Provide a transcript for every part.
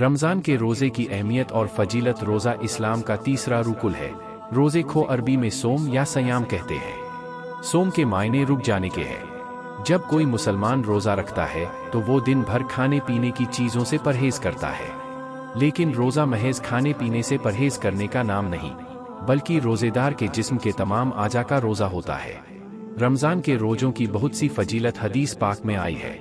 रमज़ान के रोज़े की अहमियत और फजीलत। रोज़ा इस्लाम का तीसरा रुकन है। रोज़े को अरबी में सोम या सयाम कहते हैं। सोम के मायने रुक जाने के हैं। जब कोई मुसलमान रोज़ा रखता है तो वो दिन भर खाने पीने की चीज़ों से परहेज़ करता है। लेकिन रोज़ा महज खाने पीने से परहेज़ करने का नाम नहीं, बल्कि रोज़ेदार के जिस्म के तमाम आज़ा का रोज़ा होता है। रमज़ान के रोज़ों की बहुत सी फजीलत हदीस पाक में आई है।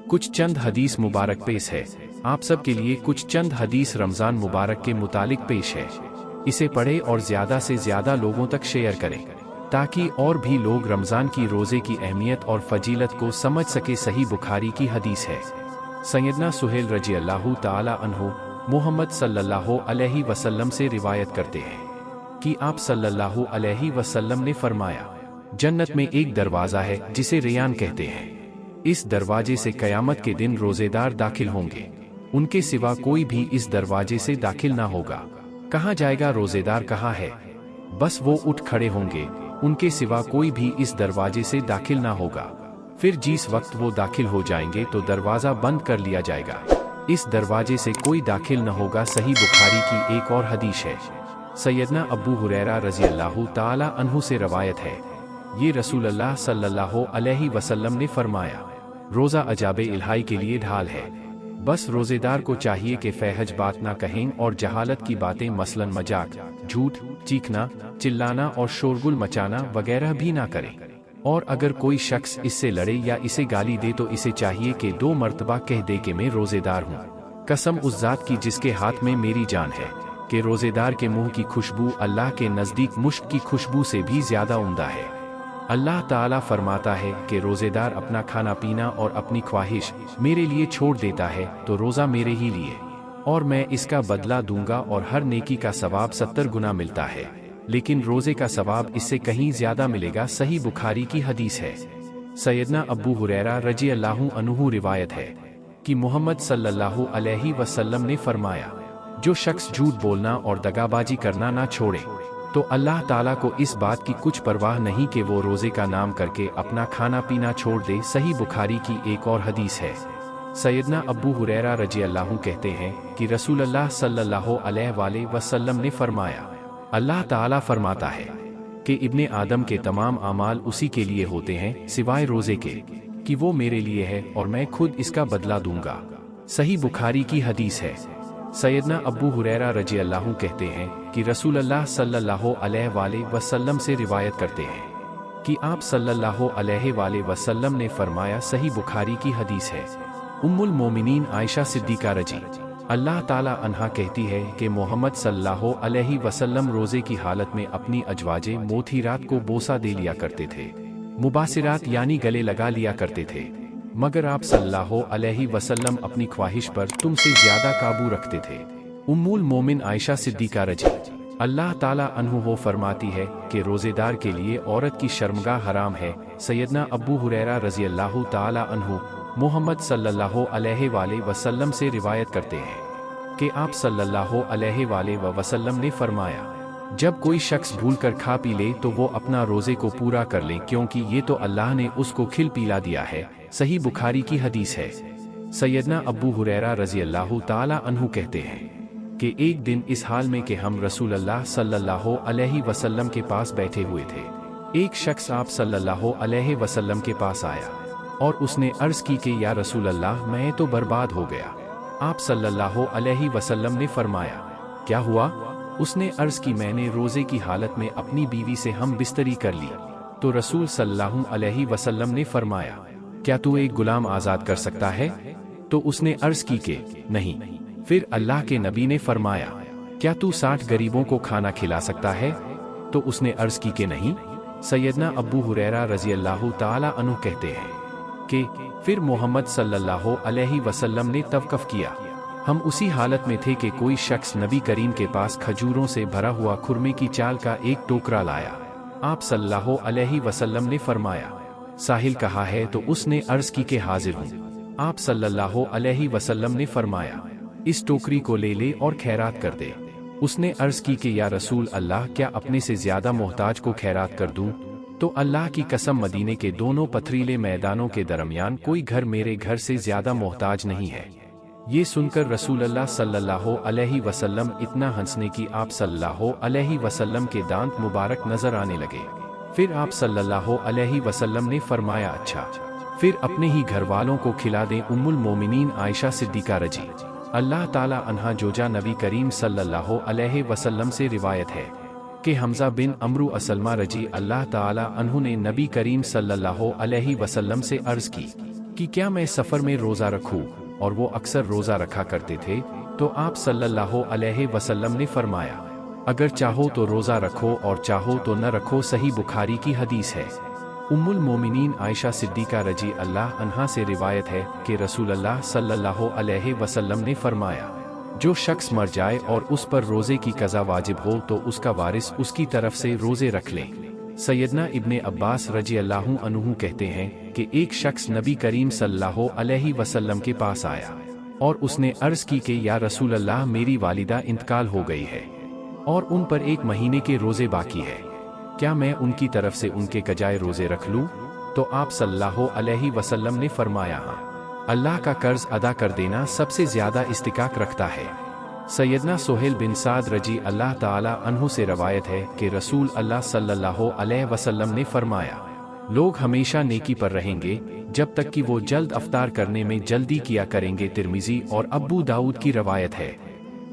कुछ चंद हदीस मुबारक पेश है। आप सब के लिए कुछ चंद हदीस रमज़ान मुबारक के मुतालिक पेश है। इसे पढ़ें और ज़्यादा से ज़्यादा लोगों तक शेयर करें, ताकि और भी लोग रमज़ान की रोज़े की अहमियत और फजीलत को समझ सके। सही बुखारी की हदीस है। सैयदना सुहेल रजी अल्लाह ताला अन्हु मोहम्मद सल्लल्लाहु अलैहि वसल्लम से रिवायत करते हैं कि आप सल्लल्लाहु अलैहि वसल्लम ने फरमाया, जन्नत में एक दरवाज़ा है जिसे रियान कहते हैं। इस दरवाजे से क़यामत के दिन रोज़ेदार दाखिल होंगे, उनके सिवा कोई भी इस दरवाजे से दाखिल ना होगा। कहाँ जाएगा रोज़ेदार, कहाँ है? बस वो उठ खड़े होंगे, उनके सिवा कोई भी इस दरवाजे से दाखिल ना होगा। फिर जिस वक्त वो दाखिल हो जाएंगे तो दरवाज़ा बंद कर लिया जाएगा, इस दरवाजे से कोई दाखिल न होगा। सही बुखारी की एक और हदीस है। सैयदना अबू हुरैरा रज़ी अल्लाह ताला अन्हु से रवायत है, ये रसूलुल्लाह सल्लल्लाहु अलैहि वसल्लम ने फरमाया, रोज़ा अजाबे इल्हाई के लिए ढाल है। बस रोज़ेदार को चाहिए कि फहज बात ना कहें और जहालत की बातें मसलन मजाक, झूठ, चीखना, चिल्लाना और शोरगुल मचाना वगैरह भी ना करें। और अगर कोई शख्स इससे लड़े या इसे गाली दे तो इसे चाहिए कि 2 मर्तबा कह दे कि मैं रोज़ेदार हूँ। कसम उस ज़ात की जिसके हाथ में मेरी जान है, कि रोज़ेदार के मुंह की खुशबू अल्लाह के नज़दीक मुश्क की खुशबू से भी ज़्यादा उम्दा है। अल्लाह ताला फरमाता है कि रोज़ेदार अपना खाना पीना और अपनी ख्वाहिश मेरे लिए छोड़ देता है तो रोज़ा मेरे ही लिए, और मैं इसका बदला दूंगा और हर नेकी का सवाब 70 गुना मिलता है, लेकिन रोज़े का सवाब इससे कहीं ज़्यादा मिलेगा। सही बुखारी की हदीस है। सैयदना अबू हुरैरा रज़ी अल्लाहु अन्हु रिवायत है कि मोहम्मद सल्लल्लाहु अलैहि वसल्लम ने फरमाया, जो शख्स झूठ बोलना और दगाबाजी करना ना छोड़े तो अल्लाह ताला को इस बात की कुछ परवाह नहीं कि वो रोज़े का नाम करके अपना खाना पीना छोड़ दे। सही बुखारी की एक और हदीस है। सैयदना अबू हुरैरा रज़ी अल्लाहु कहते हैं कि रसूलुल्लाह सल्लल्लाहु अलैहि वसल्लम ने फरमाया, अल्लाह ताला फरमाता है कि इब्ने आदम के तमाम अमाल उसी के लिए होते हैं सिवाय रोज़े के, कि वो मेरे लिए है और मैं खुद इसका बदला दूंगा। सही बुखारी की हदीस है। सैयदना अबू हुरैरा रज़ी अल्लाहु कहते हैं कि रसूलुल्लाह सल्लल्लाहु अलैहि वसल्लम से रिवायत करते हैं कि आप सल्लल्लाहु अलैहि वसल्लम ने फरमाया। सही बुखारी की हदीस है। उम्मुल मोमिनीन आयशा सिद्दीक़ा रज़ी अल्लाह ताला अन्हा कहती है कि मोहम्मद सल्लल्लाहु अलैहि वसल्लम रोज़े की हालत में अपनी अजवाजे मोथीरात को बोसा दे लिया करते थे, मुबासिरात यानी गले लगा लिया करते थे, मगर आप सल्लल्लाहु अलैहि वसल्लम अपनी ख्वाहिश पर तुमसे ज़्यादा काबू रखते थे। उम्मुल मोमिन आयशा सिद्दीक़ा रज़ी अल्लाह ताला अन्हु हो फरमाती है कि रोज़ेदार के लिए औरत की शर्मगाह हराम है। सैयदना अबू हुरैरा रज़ी अल्लाह ताला अन्हु मोहम्मद सल्लल्लाहु अलैहि वसल्लम से रिवायत करते हैं कि आप सल्लल्लाहु अलैहि वसल्लम ने फरमाया, जब कोई शख्स भूल कर खा पी ले तो वो अपना रोज़े को पूरा कर ले, क्योंकि ये तो अल्लाह ने उसको खिल पिला दिया है। सही बुखारी की हदीस है। सैयदना अबू हुरैरा रज़ी अल्लाह ताला अन्हु कहते हैं कि एक दिन इस हाल में कि हम रसूलुल्लाह सल्लल्लाहु अलैहि वसल्लम के पास बैठे हुए थे, एक शख्स आप सल्लल्लाहु अलैहि वसल्लम के पास आया और उसने अर्ज़ की कि या रसूलल्लाह, मैं तो बर्बाद हो गया। आप सल्लल्लाहु अलैहि वसल्लम ने फरमाया, क्या हुआ? उसने अर्ज़ की, मैंने रोज़े की हालत में अपनी बीवी से हम बिस्तरी कर ली। तो रसूल सल्लल्लाहु अलैहि वसल्लम ने फरमाया, क्या तू एक गुलाम आज़ाद कर सकता है? तो उसने अर्ज़ की कि नहीं। फिर अल्लाह के नबी ने फरमाया, क्या तू 60 गरीबों को खाना खिला सकता है? तो उसने अर्ज़ की कि नहीं। सैयदना अबू हुरैरा रज़ी अल्लाह ताला अन्हु कहते हैं कि फिर मोहम्मद सल्लल्लाहु अलैहि वसल्लम ने तवक़्फ़ किया। हम उसी हालत में थे कि कोई शख्स नबी करीम के पास खजूरों से भरा हुआ खुरमे की चाल का एक टोकरा लाया। आप सल्लल्लाहु अलैहि वसल्लम ने फरमाया, साहिल कहाँ है? तो उसने अर्ज़ की कि हाजिर हूँ। आप सल्लल्लाहु अलैहि वसल्लम ने फरमाया, इस टोकरी को ले ले और खैरात कर दे। उसने अर्ज़ की कि या रसूल अल्लाह, क्या अपने से ज़्यादा मोहताज को खैरात कर दूँ? तो अल्लाह की कसम, मदीने के दोनों पथरीले मैदानों के दरमियान कोई घर मेरे घर से ज़्यादा मोहताज नहीं है। ये सुनकर रसूल अल्लाह सल्लल्लाहु अलैहि वसल्लम इतना हंसने की आप सल्लल्लाहु अलैहि वसल्लम के दांत मुबारक नजर आने लगे। फिर आप सल्लल्लाहु अलैहि वसल्लम ने फरमाया, अच्छा फिर अपने ही घर वालों को खिला दें। उम्मुल मोमिनीन आयशा सिद्दीका रजी अल्लाह ताला अन्हा जोजा नबी करीम सल्लल्लाहु अलैहि वसल्लम से रिवायत है कि हमजा बिन अमरू असलमा रजी अल्लाह ताला अन्हु ने नबी करीम सल्लल्लाहु अलैहि वसल्लम से अर्ज की कि क्या मैं सफ़र में रोज़ा रखूं, और वो अक्सर रोज़ा रखा करते थे। तो आप सल्लल्लाहु अलैहि वसल्लम ने फरमाया, अगर चाहो तो रोज़ा रखो और चाहो तो न रखो। सही बुखारी की हदीस है। उम्मुल मोमिनीन आयशा सिद्दीका रजी अल्लाह अन्हा से रिवायत है कि रसूल अल्लाह सल्लल्लाहु अलैहि वसल्लम ने फरमाया, जो शख्स मर जाए और उस पर रोज़े की कज़ा वाजिब हो तो उसका वारिस उसकी तरफ से रोज़े रख ले। सैयदना इब्ने अब्बास रजी अल्लाहु अन्हु कहते हैं कि एक शख्स नबी करीम सल्लल्लाहु अलैहि वसल्लम के पास आया और उसने अर्ज़ की कि या रसूल अल्लाह, मेरी वालिदा इंतकाल हो गई है और उन पर 1 महीने के रोज़े बाकी है, क्या मैं उनकी तरफ से उनके कजाए रोज़े रख लूँ? तो आप सल्लल्लाहु अलैहि वसल्लम ने फरमाया, हाँ, अल्लाह का कर्ज अदा कर देना सबसे ज़्यादा इस्तिकाक रखता है। सैयदना सोहेल बिन साद रजी अल्लाह ताला अन्हु से रवायत है कि रसूल अल्लाह सल्लल्लाहु अलैहि वसल्लम ने फरमाया, लोग हमेशा नेकी पर रहेंगे जब तक कि वो जल्द अफ्तार करने में जल्दी किया करेंगे। तिर्मिज़ी और अब्बू दाऊद की रवायत है।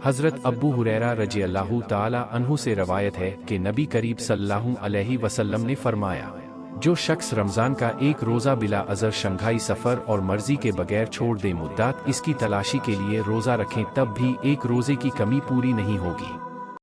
हज़रत अब्बू हुरैरा रजी अल्लाहु ताला अन्हु से रवायत है कि नबी करीम सल्लल्लाहु अलैहि वसल्लम ने फरमाया, जो शख्स रमज़ान का एक रोज़ा बिला अज़र शंघाई सफ़र और मर्ज़ी के बगैर छोड़ दे, मुद्दत इसकी तलाशी के लिए रोज़ा रखें तब भी एक रोज़े की कमी पूरी नहीं होगी।